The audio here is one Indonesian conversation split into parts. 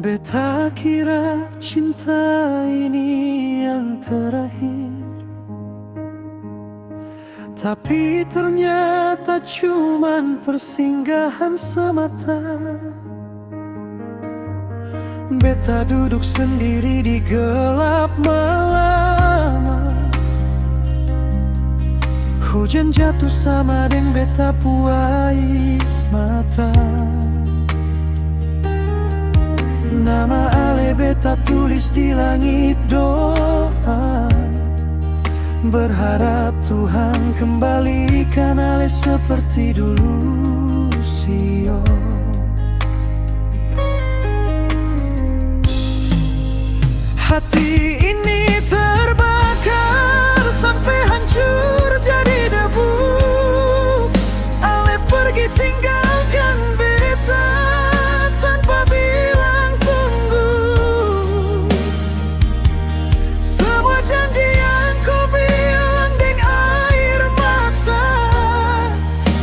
Beta kira cinta ini yang terakhir, tapi ternyata cuman persinggahan semata. Beta duduk sendiri di gelap malam, hujan jatuh sama deng beta puai mata. Nama ale beta tulis di langit doa, berharap Tuhan kembalikan ale seperti dulu sio. Hati ini terbakar sampai hancur jadi debu. Ale pergi tinggalkan beta tanpa bilang tunggu. Semua janji yang kau bilang deng air mata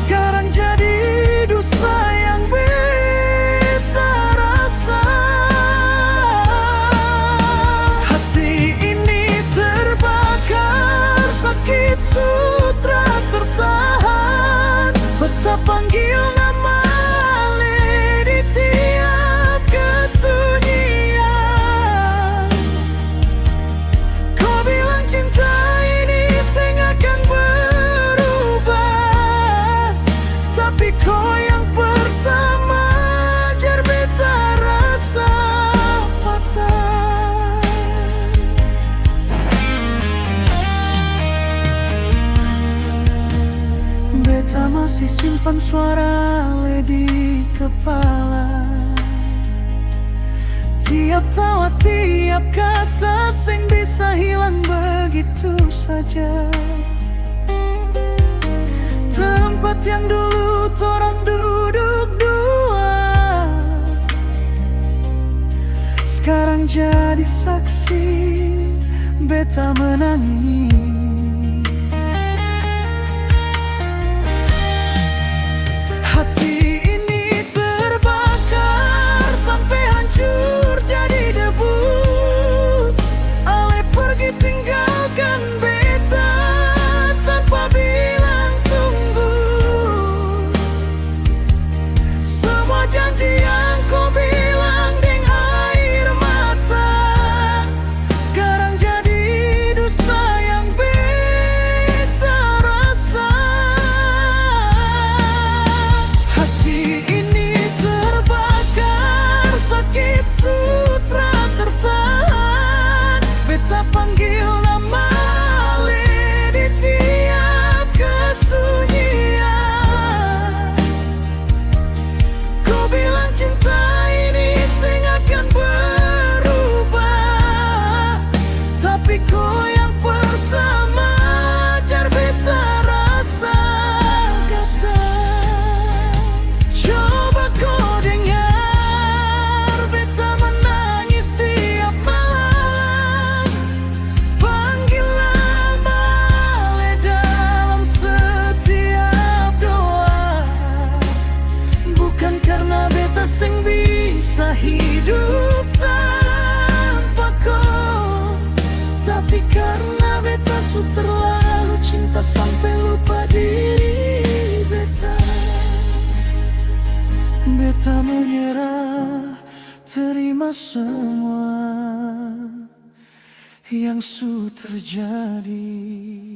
sekarang jadi dusta yang beta rasa. Hati ini terbakar, sakit sutra tertahan. Beta panggil nama ale di tiap kesunyian. Kau bilang cinta ini seng akan berubah, tapi kau yang pertama jar beta rasa patah. Beta masih simpan suara ale di kepala. Tiap tawa, tiap kata sing bisa hilang begitu saja. Tempat yang dulu torang duduk dua sekarang jadi saksi beta menangis. Hati ini terbakar sampai hancur jadi debu. Ale pergi tinggalkan beta tanpa bilang tunggu. Semua janji yang kau bilang deng air mata sekarang jadi dusta yang beta rasa. Hati ini terbakar, sakit sutra tertahan. Beta panggil nama ale di tiap kesunyian. Kau bilang cinta ini seng akan berubah, tapi kau yang pertama jar beta rasa kata. Coba kau dengar beta menangis tiap malam. Panggil nama ale dalam setiap doa. Bukan karena beta seng bisa hidup tanpa kau, tapi karena beta su terlalu cinta sampai lupa diri beta. Beta menyerah, terima semua yang su terjadi.